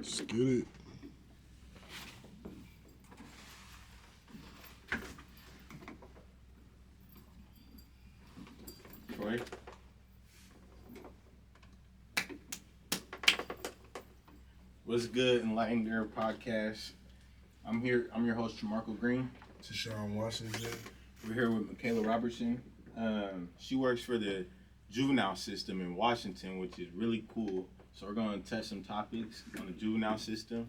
Let's get it. Troy? What's good, Enlightened Era podcast? I'm your host, Jamarco Green. Tashawn Washington. We're here with Makayla Robertson. She works for the juvenile system in Washington, which is really cool. So we're going to touch some topics on the juvenile system.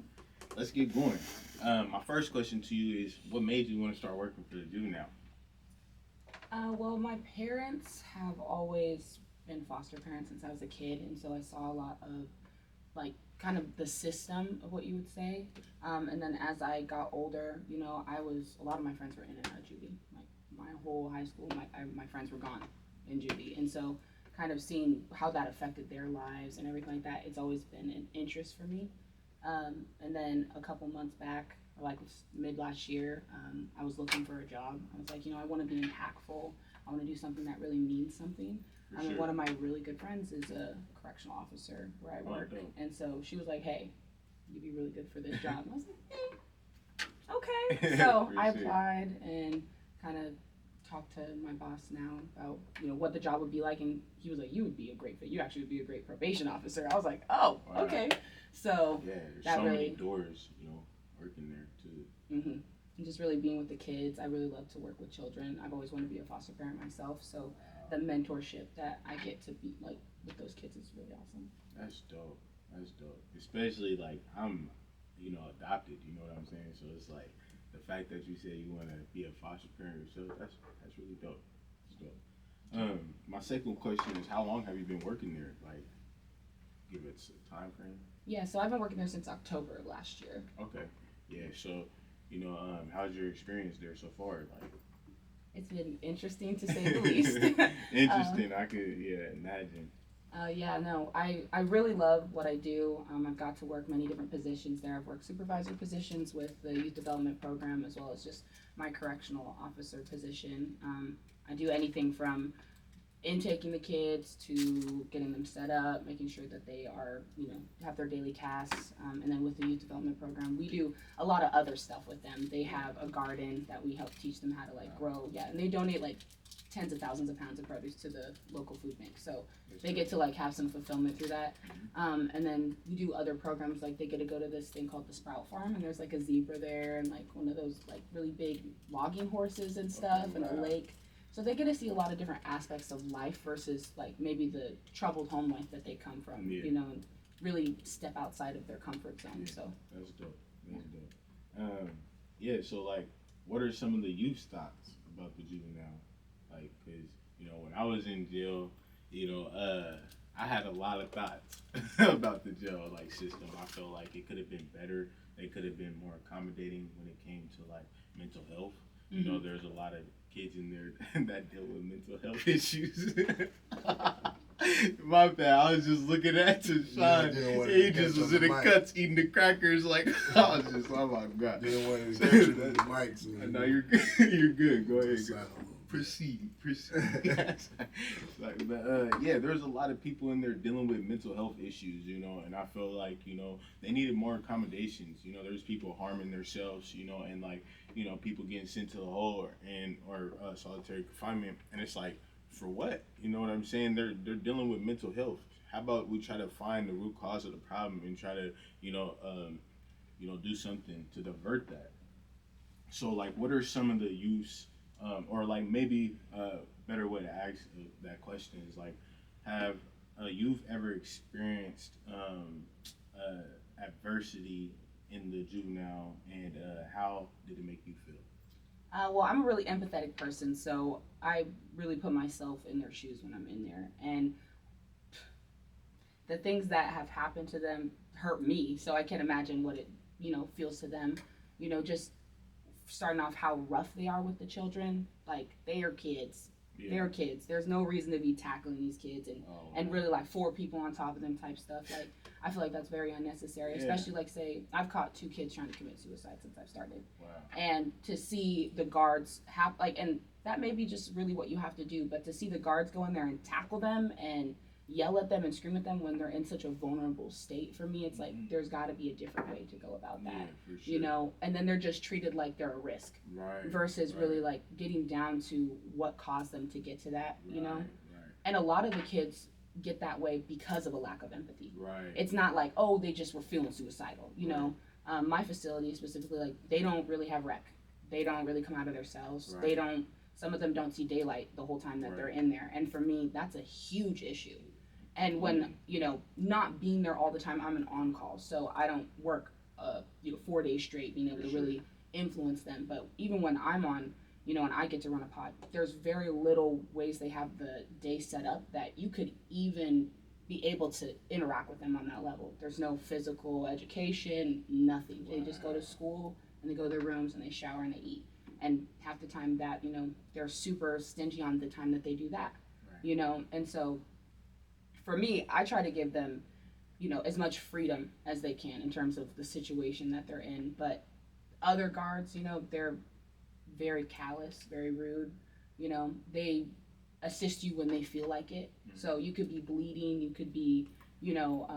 Let's get going. My first question to you is, what made you want to start working for the juvenile? Well, my parents have always been foster parents since I was a kid, and so I saw a lot of, like, kind of the system of what you would say. And then as I got older, you know, a lot of my friends were in and out of juvie. Like, my whole high school, my friends were gone in juvie. And so kind of seeing how that affected their lives and everything like that, it's always been an interest for me. And then a couple months back, or like mid last year, I was looking for a job. I was like, you know, I want to be impactful. I want to do something that really means something. Sure. One of my really good friends is a correctional officer where I work. And so she was like, hey, you'd be really good for this job. And I was like, okay. So I applied and kind of talked to my boss now about, you know, what the job would be like. And he was like, you would be a great fit. You actually would be a great probation officer. I was like, oh, wow. Okay. So yeah, there's that so really, many doors, you know, working there too. Mm-hmm. And just really being with the kids. I really love to work with children. I've always wanted to be a foster parent myself. So the mentorship that I get to be like with those kids is really awesome. That's dope. That's dope. Especially like I'm, you know, adopted. You know what I'm saying? So it's like the fact that you said you want to be a foster parent yourself. That's really dope. That's dope. My second question is, how long have you been working there? Like, give it a time frame. Yeah. So I've been working there since October of last year. Okay. Yeah. So, you know, how's your experience there so far? Like, it's been interesting to say the least. Interesting. I could, imagine. I really love what I do. I've got to work many different positions there. I've worked supervisor positions with the youth development program as well as just my correctional officer position. I do anything from intaking the kids to getting them set up, making sure that they are, you know, have their daily tasks. And then with the youth development program, we do a lot of other stuff with them. They have a garden that we help teach them how to like grow. Yeah, and they donate like tens of thousands of pounds of produce to the local food bank. So they get to like have some fulfillment through that. And then we do other programs, like they get to go to this thing called the Sprout Farm, and there's like a zebra there and like one of those like really big logging horses and stuff, and a lake. So they get to see a lot of different aspects of life versus like maybe the troubled home life that they come from, you know, and really step outside of their comfort zone. Yeah, so that's dope. That's dope. So like, what are some of the youth thoughts about the juvenile? Like, cause you know, when I was in jail, you know, I had a lot of thoughts about the jail like system. I felt like it could have been better. They could have been more accommodating when it came to like mental health. You know, there's a lot of kids in there that deal with mental health issues. My bad. I was just looking at Tashawn. He just was in the cuts eating the crackers. Like, I was just, oh my God. Didn't want to capture that mic. So no, you're good. You're good. Go ahead. Proceed. There's a lot of people in there dealing with mental health issues, you know, and I feel like, you know, they needed more accommodations. You know, there's people harming themselves, you know, and like, you know, people getting sent to the hole or solitary confinement, and it's like, for what? You know what I'm saying? They're dealing with mental health. How about we try to find the root cause of the problem and try to, do something to divert that. So like, what are some of the use, or like maybe a better way to ask that question is like, have you've ever experienced adversity in the juvenile, and how did it make you feel? Well, I'm a really empathetic person, so I really put myself in their shoes when I'm in there. And the things that have happened to them hurt me, so I can imagine what it, you know, feels to them. You know, just starting off how rough they are with the children. Like, they are kids. Yeah. They're kids. There's no reason to be tackling these kids and really like 4 people on top of them type stuff. Like, I feel like that's very unnecessary, especially like, say, I've caught 2 kids trying to commit suicide since I've started. Wow. And to see the guards have, like, and that may be just really what you have to do, but to see the guards go in there and tackle them and yell at them and scream at them when they're in such a vulnerable state. For me, it's like there's got to be a different way to go about that, for sure. you know. And then they're just treated like they're a risk, Right. versus really like getting down to what caused them to get to that, you know. And a lot of the kids get that way because of a lack of empathy. Right. It's not like, oh, they just were feeling suicidal, you know. My facility specifically, like, they don't really have rec. They don't really come out of their cells. They don't. Some of them don't see daylight the whole time that they're in there. And for me, that's a huge issue. And when, you know, not being there all the time, I'm an on-call, so I don't work, 4 days straight, being able to really influence them. But even when I'm on, you know, and I get to run a pod, there's very little ways they have the day set up that you could even be able to interact with them on that level. There's no physical education, nothing. They just go to school and they go to their rooms and they shower and they eat. And half the time that, you know, they're super stingy on the time that they do that, you know. And so for me, I try to give them, you know, as much freedom as they can in terms of the situation that they're in. But other guards, you know, they're very callous, very rude. You know, they assist you when they feel like it. So you could be bleeding, you could be, you know,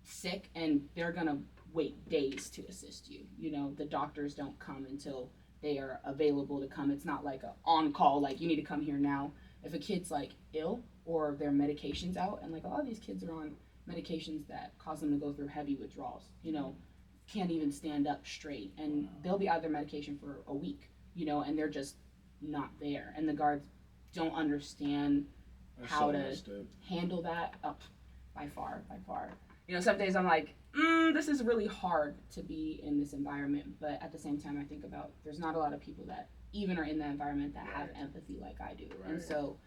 sick, and they're gonna wait days to assist you. You know, the doctors don't come until they are available to come. It's not like a on call, like you need to come here now. If a kid's like ill or their medication's out, and like a lot of these kids are on medications that cause them to go through heavy withdrawals, you know, can't even stand up straight, and they'll be out of their medication for a week, you know, and they're just not there, and the guards don't understand how to handle that. By far. You know, some days I'm like, this is really hard to be in this environment, but at the same time I think about there's not a lot of people that even are in that environment that have empathy like I do. And so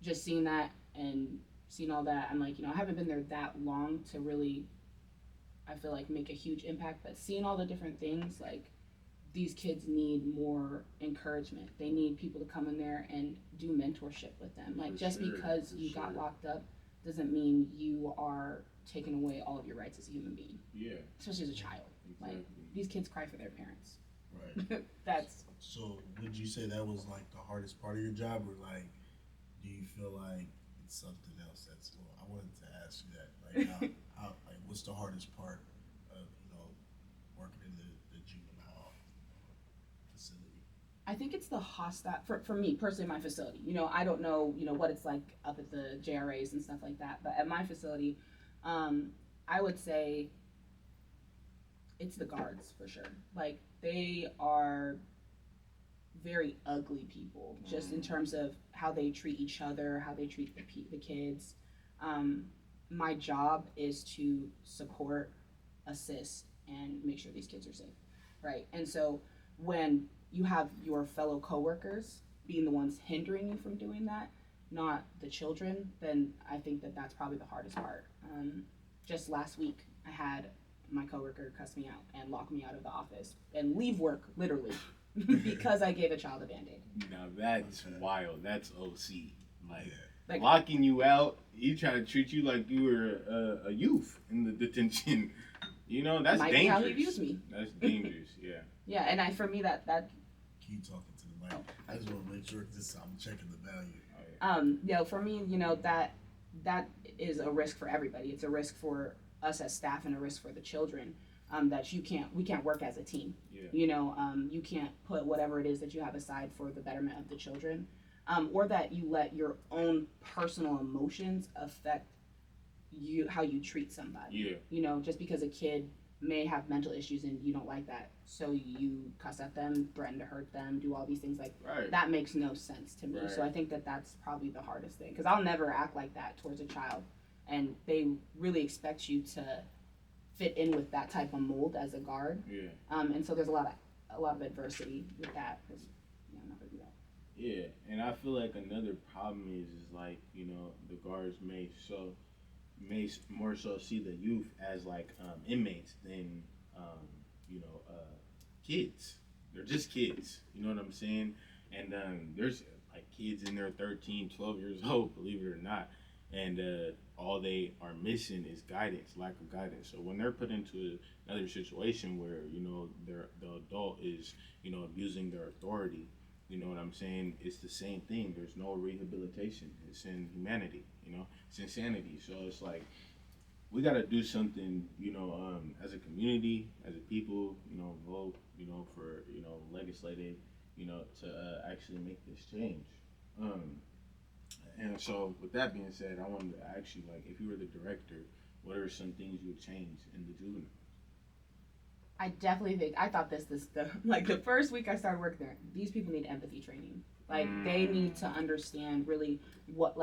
just seeing that and seeing all that, I'm like, you know, I haven't been there that long to really, I feel like, make a huge impact, but seeing all the different things, like, these kids need more encouragement. They need people to come in there and do mentorship with them. Like, just because you got locked up doesn't mean you are taking away all of your rights as a human being. Yeah. Especially as a child. Exactly. Like, these kids cry for their parents. Right. That's. So, would you say that was like the hardest part of your job, or like, do you feel like it's something else that's? Well, I wanted to ask you that. Like, how like, what's the hardest part of, you know, working in the juvenile facility? I think it's the hostile, for me personally, my facility. You know, I don't know, you know, what it's like up at the JRAs and stuff like that, but at my facility, I would say it's the guards for sure. Like, they are very ugly people, just in terms of how they treat each other, how they treat the kids. My job is to support, assist, and make sure these kids are safe, right? And so when you have your fellow coworkers being the ones hindering you from doing that, not the children, then I think that that's probably the hardest part. Just last week, I had my coworker cuss me out and lock me out of the office and leave work, literally, because I gave a child a Band-Aid. Now that's wild. That's OC. Like locking you out, he trying to treat you like you were a youth in the detention. You know, that's might dangerous. Be how he views me. That's dangerous, yeah. Yeah, and for me, that Keep talking to the mic. I just want to make sure I'm checking the value. You know, for me, you know, that is a risk for everybody. It's a risk for us as staff and a risk for the children. That we can't work as a team. Yeah. You know, you can't put whatever it is that you have aside for the betterment of the children, or that you let your own personal emotions affect how you treat somebody. Yeah. You know, just because a kid may have mental issues and you don't like that, so you cuss at them, threaten to hurt them, do all these things, like that makes no sense to me. Right. So I think that that's probably the hardest thing, because I'll never act like that towards a child, and they really expect you to fit in with that type of mold as a guard. Yeah. And so there's a lot of adversity with that, because I'm not gonna do that. Yeah, and I feel like another problem is like, you know, the guards may more so see the youth as like inmates than you know, kids. They're just kids, you know what I'm saying? And there's like kids in there 13, 12 years old, believe it or not, and all they are missing is guidance, lack of guidance. So when they're put into another situation where, you know, the adult is, you know, abusing their authority, You know what I'm saying? It's the same thing. There's no rehabilitation. It's in humanity. You know, it's insanity. So it's like we got to do something. You know, as a community, as a people. You know, vote. You know, for legislative. You know, to actually make this change. And so, with that being said, I wanted to ask you, like, if you were the director, what are some things you would change in the juvenile? I definitely think I thought the first week I started working there. These people need empathy training. Like they need to understand really what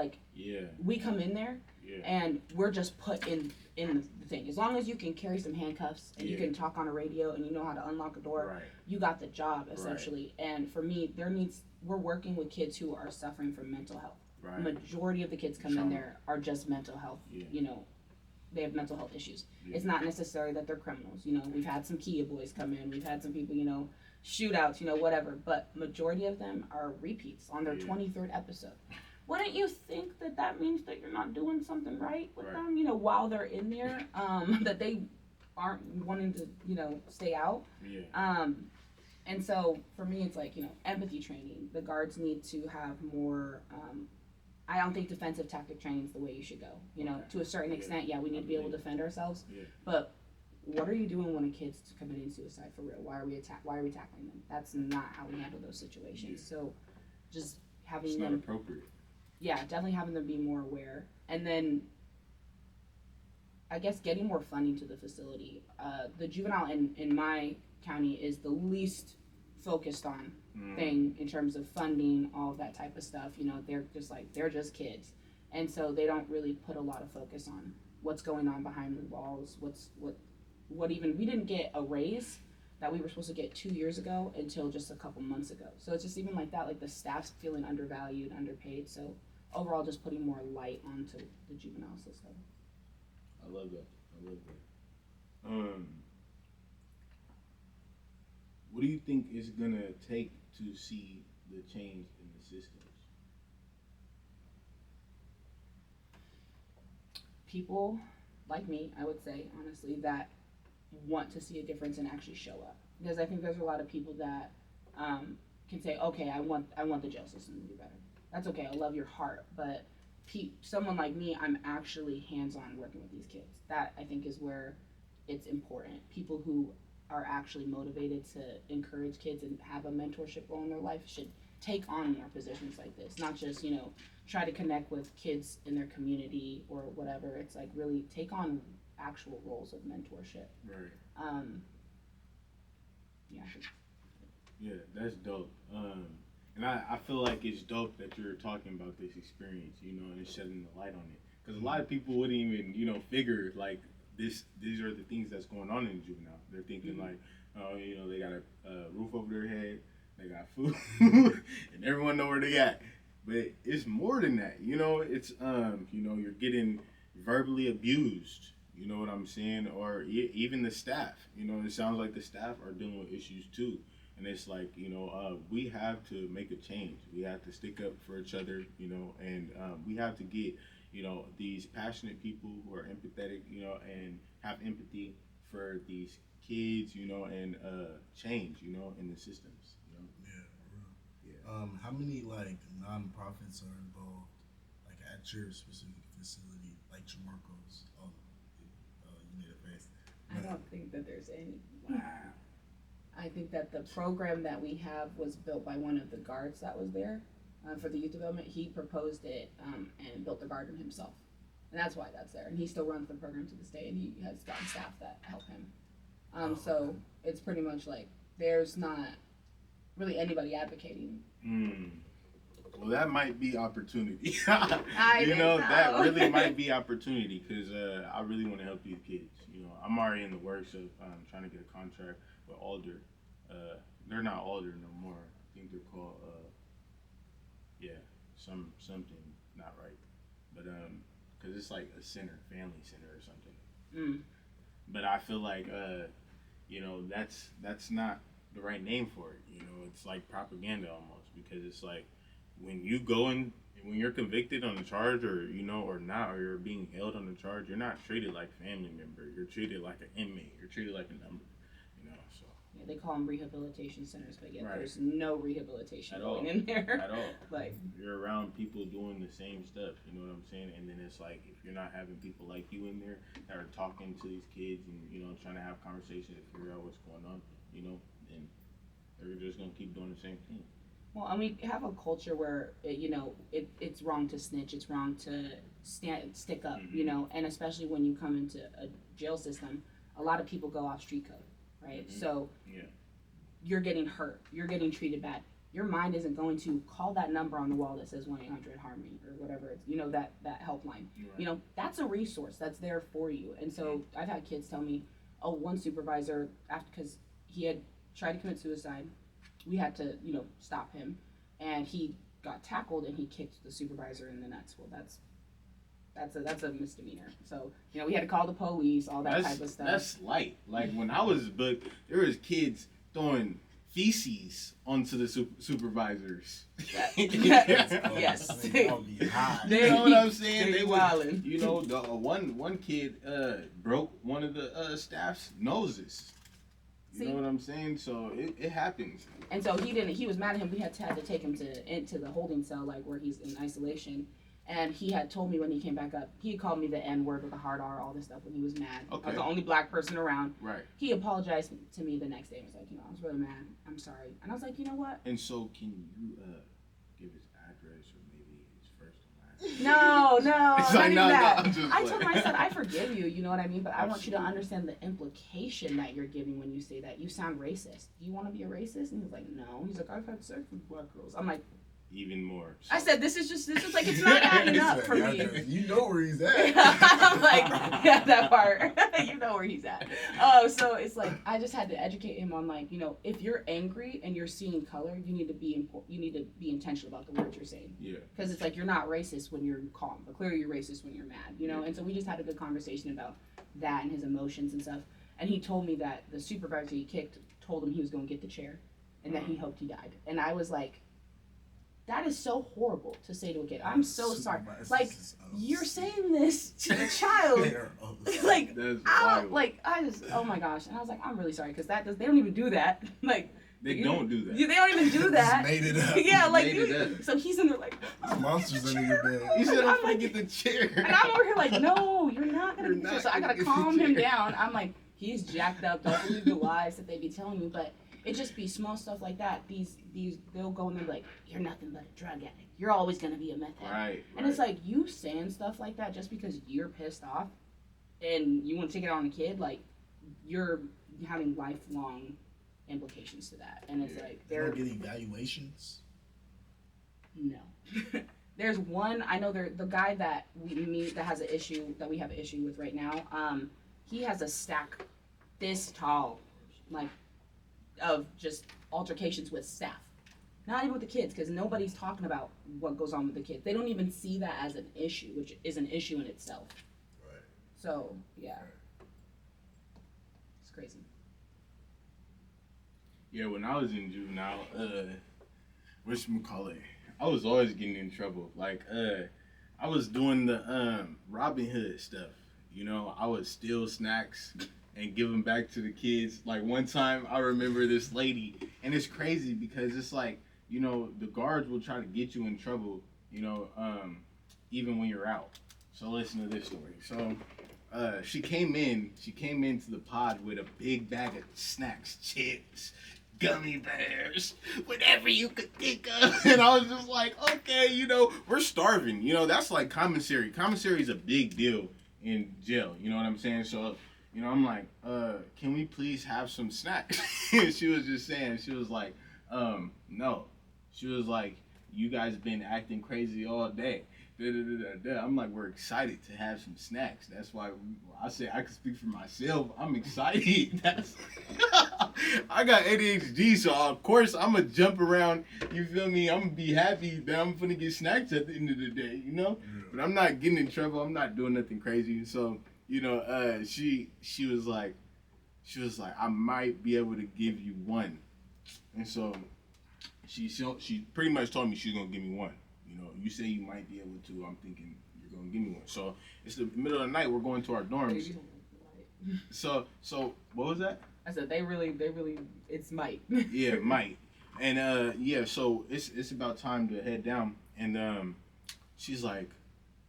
we come in there and we're just put in the thing. As long as you can carry some handcuffs and you can talk on a radio and you know how to unlock a door, you got the job essentially. Right. And for me, we're working with kids who are suffering from mental health. Right. The majority of the kids come in there are just mental health. You know, they have mental health issues. It's not necessary that they're criminals. You know, we've had some Kia boys come in. We've had some people, you know, shootouts, you know, whatever. But majority of them are repeats on their 23rd episode. Wouldn't you think that means that you're not doing something right with them, you know, while they're in there, that they aren't wanting to, you know, stay out? And so for me, it's like, you know, empathy training. The guards need to have more, I don't think defensive tactic training is the way you should go. You know, to a certain extent, we need to be able to defend ourselves. But what are you doing when a kid's committing suicide for real? Why are we tackling them? That's not how we handle those situations. So just having it's them. Not appropriate. Yeah, definitely having them be more aware. And then I guess getting more funding to the facility. The juvenile in my county is the least focused on thing in terms of funding, all of that type of stuff. You know, they're just kids, and so they don't really put a lot of focus on what's going on behind the walls. What even we didn't get a raise that we were supposed to get 2 years ago until just a couple months ago. So it's just even like that, like the staff's feeling undervalued, underpaid. So overall, just putting more light onto the juvenile system. I love that. What do you think is gonna take to see the change in the systems? People like me, I would say, honestly, that want to see a difference and actually show up. Because I think there's a lot of people that can say, okay, I want the jail system to be better. That's okay, I love your heart, but someone like me, I'm actually hands-on working with these kids. That, I think, is where it's important. People who are actually motivated to encourage kids and have a mentorship role in their life should take on more positions like this, not just, you know, try to connect with kids in their community or whatever. It's like really take on actual roles of mentorship. Right. Yeah, that's dope. And I feel like it's dope that you're talking about this experience, you know, and shedding the light on it. Because a lot of people wouldn't even, you know, figure like these are the things that's going on in juvenile. They're thinking like, oh, you know, they got a roof over their head, they got food, and everyone know where they at. But it's more than that, you know. It's you know, you're getting verbally abused. You know what I'm saying? Or even the staff. You know, it sounds like the staff are dealing with issues too. And it's like, you know, we have to make a change. We have to stick up for each other, you know, and we have to get, you know, these passionate people who are empathetic, you know, and have empathy for these kids, you know, and change, you know, in the systems, you know. How many like nonprofits are involved, like at your specific facility, like Jamarco's? You made a face. I don't think that there's any. Wow. I think that the program that we have was built by one of the guards that was there for the youth development. He proposed it and built the garden himself. And that's why that's there. And he still runs the program to this day, and he has gotten staff that help him. So it's pretty much like there's not really anybody advocating. Well, that might be opportunity. I you know, so. That really might be opportunity because I really want to help these kids. You know, I'm already in the works of trying to get a contract with Alder. They're not Alder no more. I think they're called something not right, but because it's like a center, family center or something. But I feel like you know, that's not the right name for it. You know, it's like propaganda almost, because it's like when you go in, when you're convicted on a charge, or you know, or not, or you're being held on a charge, you're not treated like a family member. You're treated like an inmate. You're treated like a number. You know, so They call them rehabilitation centers, but yet Right. there's no rehabilitation At going all. in there. At all. Like, you're around people doing the same stuff, you know what I'm saying? And then it's like, if you're not having people like you in there that are talking to these kids and, you know, trying to have conversations to figure out what's going on, you know, then they're just going to keep doing the same thing. well, and we have a culture where, it's wrong to snitch, it's wrong to stick up, and especially when you come into a jail system, a lot of people go off street code, right? So Yeah. you're getting hurt, you're getting treated bad. Your mind isn't going to call that number on the wall that says 1-800-HARM-ME or whatever it's, that helpline. Right. That's a resource that's there for you. And so I've had kids tell me, oh, one supervisor, because he had tried to commit suicide, we had to, stop him, and he got tackled and he kicked the supervisor in the nuts. Well, that's a misdemeanor. So, we had to call the police, all that type of stuff. That's light. Like, when I was booked, there was kids throwing feces onto the supervisors. Yes. They all be high. You know what I'm saying? They would, wildin'. the one kid broke one of the staff's noses. You know what I'm saying? So it happens. And so he was mad at him. We had to take him into the holding cell, like where he's in isolation. And he had told me when he came back up, he had called me the N-word with a hard R, all this stuff when he was mad. Okay. I was the only black person around. Right. He apologized to me the next day and was like, I was really mad. I'm sorry. And I was like, you know what? And so can you give his address or maybe his first and last? No, It's not like, even no, that. I'm just I like- told my son, I forgive you, you know what I mean? But I want you to Absolutely. understand the implication that you're giving when you say that. You sound racist. Do you want to be a racist? And he was like, no. He's like, I've had sex with black girls. I'm like, Even more. So. I said, this is like, it's not adding up for me. You know where he's at. I'm like, yeah, that part. You know where he's at. So it's like, I just had to educate him on, like, if you're angry and you're seeing color, you need to be intentional about the words you're saying. Yeah. Because it's like, you're not racist when you're calm, but clearly you're racist when you're mad, And so we just had a good conversation about that and his emotions and stuff. And he told me that the supervisor he kicked told him he was going to get the chair and that he hoped he died. And I was like, that is so horrible to say to a kid. I'm so sorry. Like, you're saying this to the child. Like, That's ow, wild. like, oh my gosh. And I was like, I'm really sorry, because they don't even do that. Like, They don't do that. they don't even do that. Just made it up. Yeah, like, Made it up. so he's in there like, There's monsters under your bed. He said, I'm I'm like- gonna get the chair. and I'm over here like, no, you're not gonna You're get the chair. not So I gonna gotta get the calm him chair. down. I'm like, he's jacked up. Don't believe the lies that they be telling you. But it just be small stuff like that. These they'll go in there like, you're nothing but a drug addict. You're always gonna be a meth addict. Right. And it's like, you saying stuff like that just because you're pissed off and you want to take it on a kid, like, you're having lifelong implications to that. And it's like, They don't get evaluations. no. There's one, I know the guy that we meet that has an issue, that we have an issue with right now, he has a stack this tall, like, of just altercations with staff. Not even with the kids, because nobody's talking about what goes on with the kids. They don't even see that as an issue, which is an issue in itself. Right. So, yeah. It's crazy. Yeah, when I was in juvenile, whatchamacallit, I was always getting in trouble. Like, I was doing the Robin Hood stuff. I would steal snacks and give them back to the kids. Like, one time, I remember this lady, and it's crazy because it's like, the guards will try to get you in trouble, even when you're out. So listen to this story. So, she came into the pod with a big bag of snacks, chips, gummy bears, whatever you could think of. And I was just like, okay, we're starving. That's like commissary. Commissary is a big deal in jail. You know what I'm saying? So, I'm like, can we please have some snacks? She was just saying, she was like, no. She was like, you guys been acting crazy all day. I'm like, we're excited to have some snacks. That's why I say I can speak for myself. I'm excited. I got ADHD, so of course I'm gonna jump around. You feel me? I'm gonna be happy that I'm gonna get snacks at the end of the day, But I'm not getting in trouble. I'm not doing nothing crazy. So, she was like, I might be able to give you one. And so she pretty much told me she's gonna give me one. You say you might be able to. I'm thinking you're gonna give me one. So it's the middle of the night. We're going to our dorms. So what was that? I said they really, it's might. Yeah, might. And yeah, so it's about time to head down. And she's like,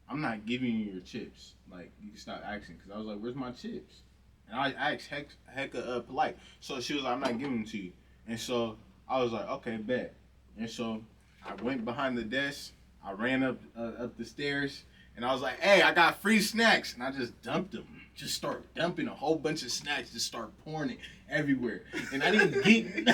I'm not giving you your chips. Like, you can stop asking. Because I was like, where's my chips? And I asked hecka polite. So she was like, I'm not giving them to you. And so I was like, okay, bet. And so I went behind the desk. I ran up the stairs. And I was like, hey, I got free snacks. And I just dumped them. Just start dumping a whole bunch of snacks. Just start pouring it everywhere. And I didn't get...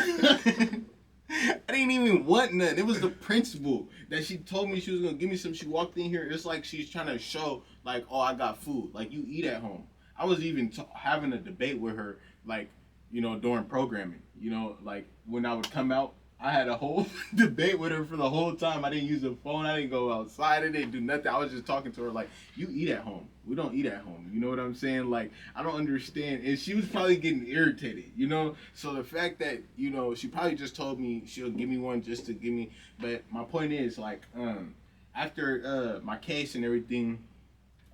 I didn't even want none. It was the principal that she told me she was going to give me some. She walked in here. It's like she's trying to show, like, oh, I got food. Like, you eat at home. I was even having a debate with her, like, you know, during programming. You know, like, when I would come out, I had a whole debate with her for the whole time. I didn't use the phone. I didn't go outside. I didn't do nothing. I was just talking to her like, you eat at home. We don't eat at home. You know what I'm saying? Like, I don't understand. And she was probably getting irritated, you know? So the fact that, you know, she probably just told me she'll give me one just to give me. But my point is, like, after my case and everything,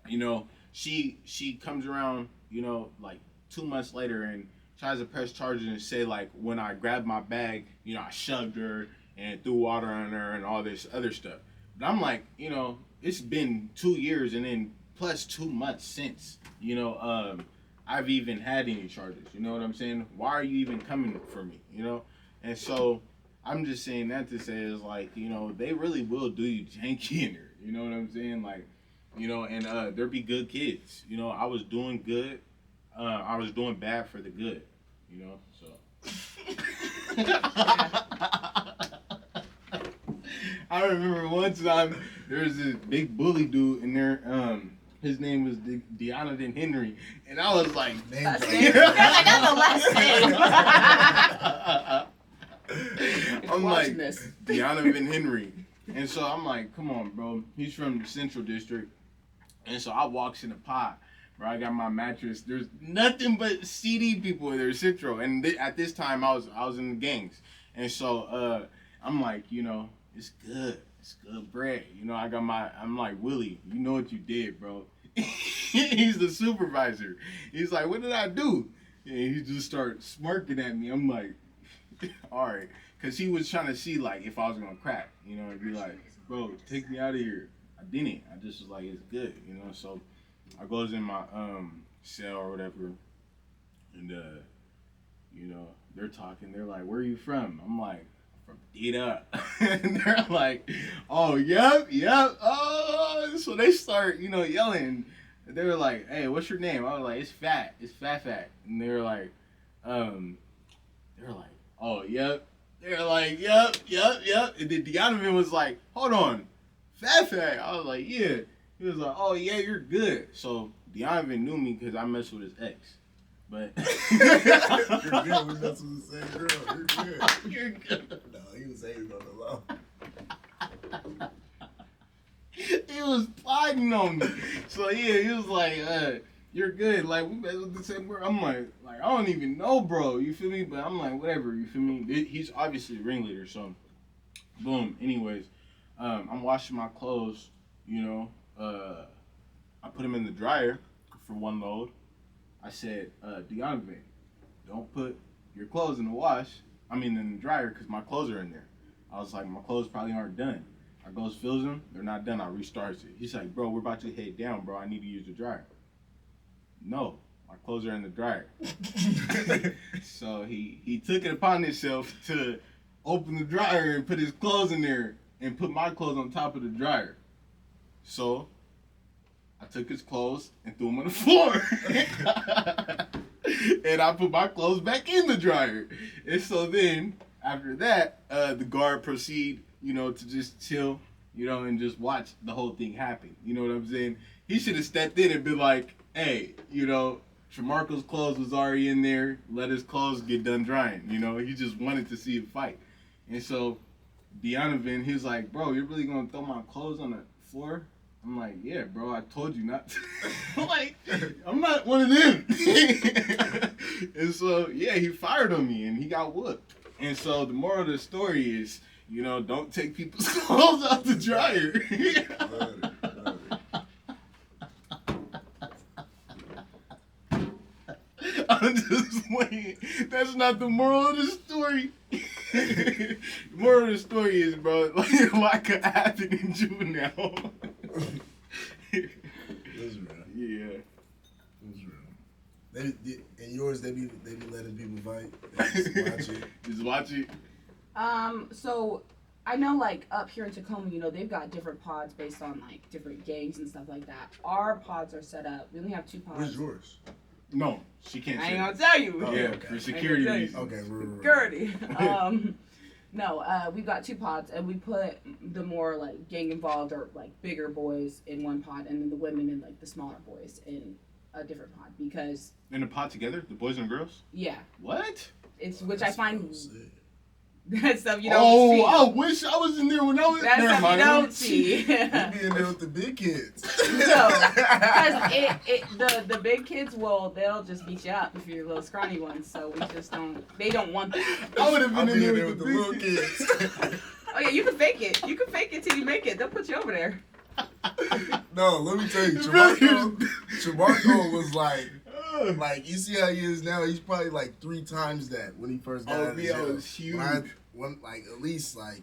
you know, she comes around, you know, like 2 months later and tries to press charges and say, like, when I grabbed my bag, you know, I shoved her and threw water on her and all this other stuff. But I'm like, you know, it's been 2 years and then plus 2 months since, you know, I've even had any charges. You know what I'm saying? Why are you even coming for me, you know? And so I'm just saying that to say is, like, you know, they really will do you janky in there. You know what I'm saying? Like, you know, and there be good kids. You know, I was doing good. I was doing bad for the good. You know, so. I remember one time there was this big bully dude in there. His name was Deonathan Henry, and I was like, That's the last name. I'm like, Deonathan Henry, and so I'm like, come on, bro. He's from the Central District, and so I walks in the pot. Where I got my mattress, there's nothing but CD people in there, Central, and at this time I was in the gangs, and so I'm like, you know, it's good bread, you know. I'm like, Willie, you know what you did, bro. He's the supervisor. He's like, what did I do? And he just started smirking at me. I'm like, all right, because he was trying to see, like, if I was gonna crack, you know, and be like, bro, take me out of here. I didn't. I just was like, it's good, you know. So I goes in my cell or whatever, and you know, they're talking. They're like, "Where are you from?" I'm like, "From Dita," and they're like, "Oh, yep. Oh," so they start, you know, yelling. They were like, "Hey, what's your name?" I was like, "It's Fat. It's Fat." And they were like, "Oh, yep." They're like, "Yep." And then Deonathan was like, "Hold on, Fat." I was like, "Yeah." He was like, "Oh yeah, you're good." So Deonathan knew me because I messed with his ex. But You're good. We messed with the same girl. You're good. You're good. No, he was hating on the low. He was plotting on me. So yeah, he was like, "You're good." Like, we messed with the same girl. I'm like, I don't even know, bro. You feel me? But I'm like, whatever. You feel me? He's obviously a ringleader. So, boom. Anyways, I'm washing my clothes. You know. I put him in the dryer for one load. I said, Deonathan, don't put your clothes in the dryer, because my clothes are in there. I was like, my clothes probably aren't done. I goes, fills them, they're not done, I restarts it. He's like, bro, we're about to head down, bro, I need to use the dryer. No, my clothes are in the dryer. So he took it upon himself to open the dryer and put his clothes in there and put my clothes on top of the dryer. So I took his clothes and threw them on the floor. And I put my clothes back in the dryer. And so then, after that, the guard proceed, you know, to just chill, you know, and just watch the whole thing happen. You know what I'm saying? He should have stepped in and been like, hey, you know, Tremarco's clothes was already in there. Let his clothes get done drying. You know, he just wanted to see a fight. And so Deonathan, he was like, bro, you're really going to throw my clothes on the floor? I'm like, yeah, bro, I told you not to. I'm like, I'm not one of them. And so, yeah, he fired on me and he got whooped. And so the moral of the story is, you know, don't take people's clothes out the dryer. I'm just playing. That's not the moral of the story. The moral of the story is, bro, like a lot could happen in juvenile. That's real. Yeah. That's real. In yours, they be letting people fight. They just watch it. Just watch it. So I know, like, up here in Tacoma, you know, they've got different pods based on, like, different gangs and stuff like that. Our pods are set up. We only have 2 pods. Where's yours? No, she can't I say ain't that. gonna tell you. Oh, Yeah, okay. for security I ain't reasons. Okay, right. Security. No, we've got 2 pods, and we put the more, like, gang involved or, like, bigger boys in one pod, and then the women and, like, the smaller boys in a different pod. Because, In a pod together, the boys and girls? yeah, What? it's, which I That's find, what sick. that stuff you don't see. I wish I was in there when I was. That's Never stuff you mind. don't see. You be in there with the big kids. No, because the big kids they'll just beat you up if you're little scrawny ones. So we just don't. They don't want that. I would have I'll been be in there with the little kids. Oh yeah, you can fake it. You can fake it till you make it. They'll put you over there. No, let me tell you, Really? Chamarco was like you see how he is now. He's probably like 3 times that when he first got out of yeah, jail. I was huge. Like at least like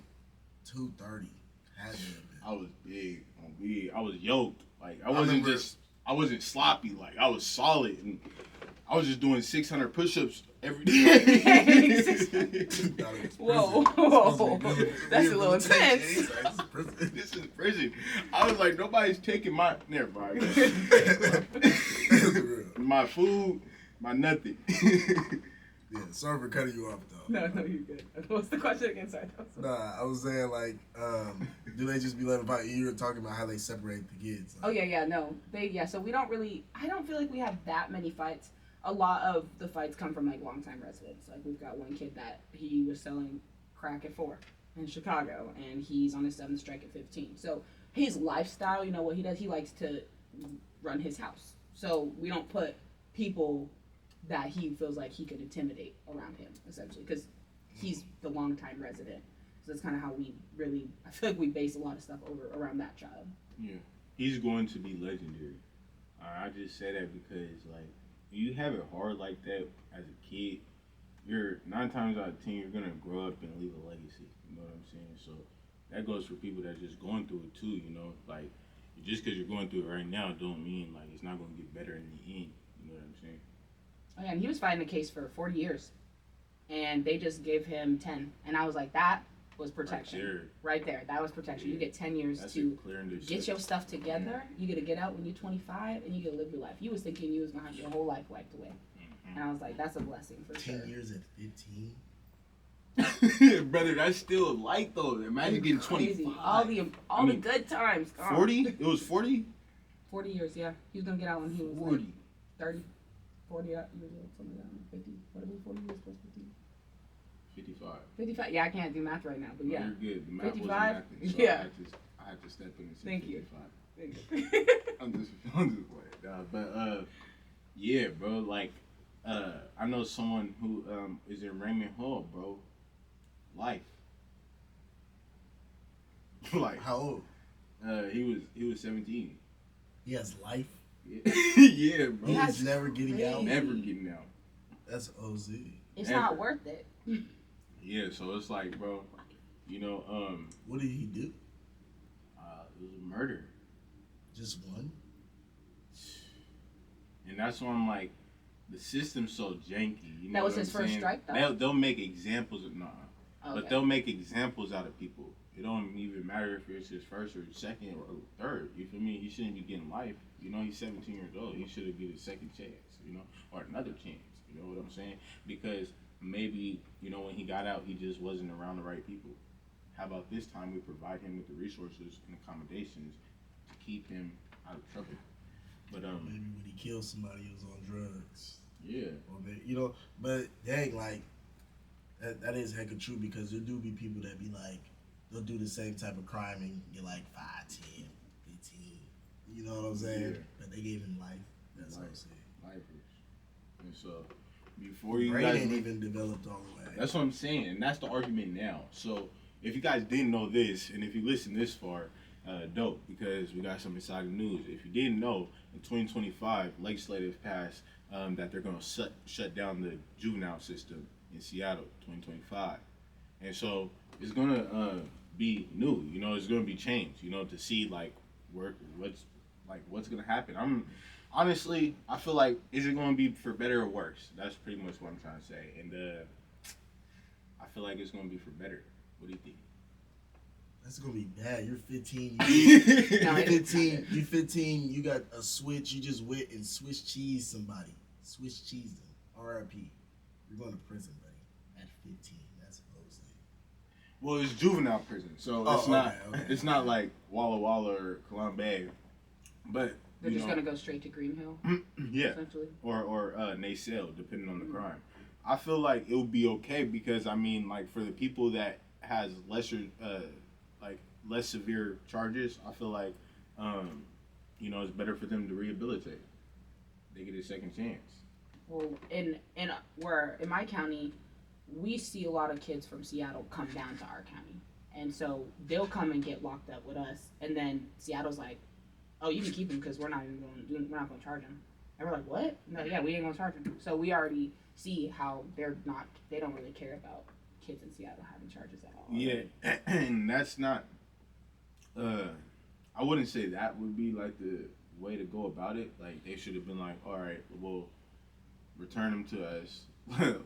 230. Had to have been. I was big on weed. I was yoked. Like I remember- wasn't sloppy. Like I was solid, and I was just doing 600 push-ups every day. Whoa, that's a little intense. This is prison. I was like, nobody's taking my. Never mind. My food, my nothing. Yeah, sorry for cutting you off though. No, you're good. What's the question again? Sorry. Nah, I was saying like, do they just be letting fight? You were talking about how they separate the kids. Oh yeah, no. So we don't really. I don't feel like we have that many fights. A lot of the fights come from like longtime residents. Like we've got one kid that he was selling crack at 4 in Chicago, and he's on his 7th strike at 15. So his lifestyle, you know what he does? He likes to run his house. So we don't put people that he feels like he could intimidate around him, essentially, because he's the longtime resident. So that's kind of how we really. I feel like we base a lot of stuff around that child. Yeah, he's going to be legendary. I just say that because like you have it hard like that as a kid, you're 9 times out of 10 you're gonna grow up and leave a legacy. You know what I'm saying? So that goes for people that are just going through it too. You know, like just because you're going through it right now don't mean like it's not gonna get better in the end. You know what I'm saying? Oh yeah, and he was fighting the case for 40 years, and they just gave him 10, and I was like, that was protection. Right there. That was protection. Yeah. You get 10 years That's to clear and get your stuff together. You get to get out when you're 25, and you get to live your life. You was thinking you was gonna have your whole life wiped away, and I was like, that's a blessing for 10 sure. years at 15. Brother, that's still light though. Imagine getting Crazy. 25. All the good times. Gone. 40? It was 40? 40 years. Yeah, he was gonna get out when he was 40. like 30, 40 years old, something like that. 50. What are we? 40 years plus 50. 55. 55. Yeah, I can't do math right now, but yeah. You're good. The math 55? wasn't mathing, so Yeah. I had to step in and say Thank you. 55. Thank you. I'm just playing. But yeah, bro. Like, I know someone who is in Raymond Hall, bro. Life. Like, How old? he was 17. He has life. Yeah, yeah, bro. He's That's never getting out. crazy. Never getting out. That's OZ. It's Never. not worth it. Yeah, so it's like, bro, you know, What did he do? it was a murder. Just one? And that's why I'm like, the system's so janky. You know That was what his I'm first saying? strike, though? They'll make examples of Okay. but they'll make examples out of people. It don't even matter if it's his first or second or third. You feel me? He shouldn't be getting life. You know, he's 17 years old. He should have given a second chance, you know, or another chance. You know what I'm saying? Because maybe, you know, when he got out, he just wasn't around the right people. How about this time we provide him with the resources and accommodations to keep him out of trouble? But Maybe when he killed somebody, he was on drugs. yeah. Or they, you know, but dang, like, that is hecka true because there do be people that be like, they'll do the same type of crime and get like 5, 10, 15. You know what I'm saying? Yeah. But they gave him life. That's what I'm Life. saying. Lifers. And so, before you Brain guys ain't even developed all the way. That's what I'm saying, and that's the argument now. So if you guys didn't know this, and if you listen this far, dope, because we got some exciting news. If you didn't know, in 2025, legislative passed that they're going to shut down the juvenile system in Seattle 2025. And so it's going to be new, you know, it's going to be changed, you know, to see like what's going to happen. Honestly, I feel like, is it going to be for better or worse? That's pretty much what I'm trying to say. And I feel like it's going to be for better. What do you think? That's gonna be bad. You're 15. No, You're 15. You're 15. You got a switch. You just went and Swiss cheese somebody. Swiss cheese them. R.I.P. You're going to prison, buddy. At 15. That's close. Well, it's juvenile prison, so it's not like Walla Walla or Columbia, but they're just gonna go straight to Green Hill. Yeah, or Naysale, depending on the crime. I feel like it would be okay because I mean, like for the people that has lesser, less severe charges, I feel like, you know, it's better for them to rehabilitate. They get a second chance. Well, in my county, we see a lot of kids from Seattle come down to our county, and so they'll come and get locked up with us, and then Seattle's like, "Oh, you can keep them because we're not going to charge them." And we're like, "What? No, yeah, we ain't going to charge them." So we already see how they don't really care about kids in Seattle having charges at all. Yeah, and that's not. I wouldn't say that would be like the way to go about it. Like they should have been like, all right, we'll return them to us.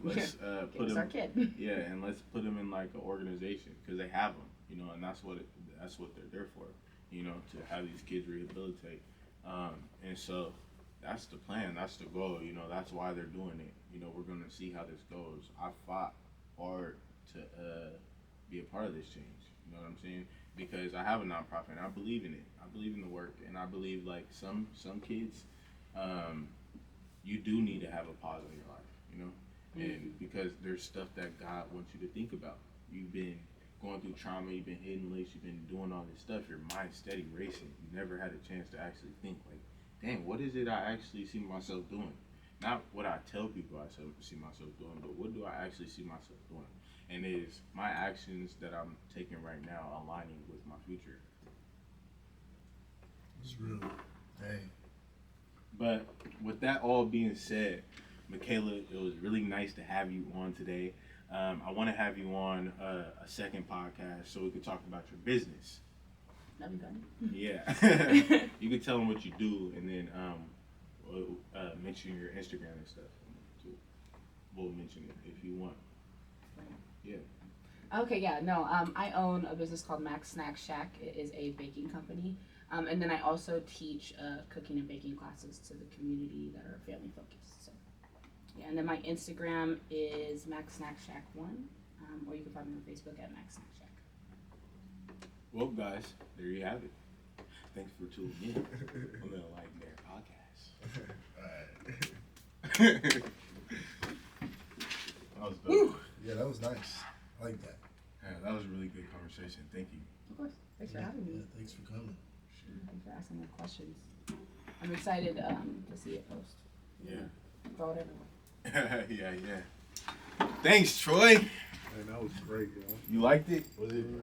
Let's put them. Our kid. Yeah, and let's put them in like an organization because they have them, you know, and that's what they're there for, you know, to have these kids rehabilitate. And so that's the plan. That's the goal. You know, that's why they're doing it. You know, we're gonna see how this goes. I fought hard to be a part of this change. You know what I'm saying? Because I have a nonprofit and I believe in it. I believe in the work, and I believe like some kids, you do need to have a pause in your life, you know, and because there's stuff that God wants you to think about. You've been going through trauma, you've been hitting licks, you've been doing all this stuff. Your mind's steady racing. You never had a chance to actually think like, dang, what is it I actually see myself doing? Not what I tell people I see myself doing, but what do I actually see myself doing? And is my actions that I'm taking right now aligning with my future? It's real. Dang. But with that all being said, Makayla, it was really nice to have you on today. I want to have you on a second podcast so we could talk about your business. That'd be fun. Yeah. You can tell them what you do, and then mention your Instagram and stuff too. We'll mention it if you want. Yeah. Okay, yeah, no, I own a business called Max Snack Shack. It is a baking company. And then I also teach cooking and baking classes to the community that are family focused. So, yeah, and then my Instagram is Max Snack Shack 1, or you can find me on Facebook at Max Snack Shack. Well, guys, there you have it. Thanks for tuning in on the Enlightened Era podcast. Alright. That was dope. Yeah, that was nice. I like that. Yeah, that was a really good conversation. Thank you. Of course. Thanks for having me. Yeah, thanks for coming. Thanks for asking the questions. I'm excited to see it post. Yeah. Throw it everywhere. Yeah. Thanks, Troy. Man, that was great, yo. You liked it? Was it?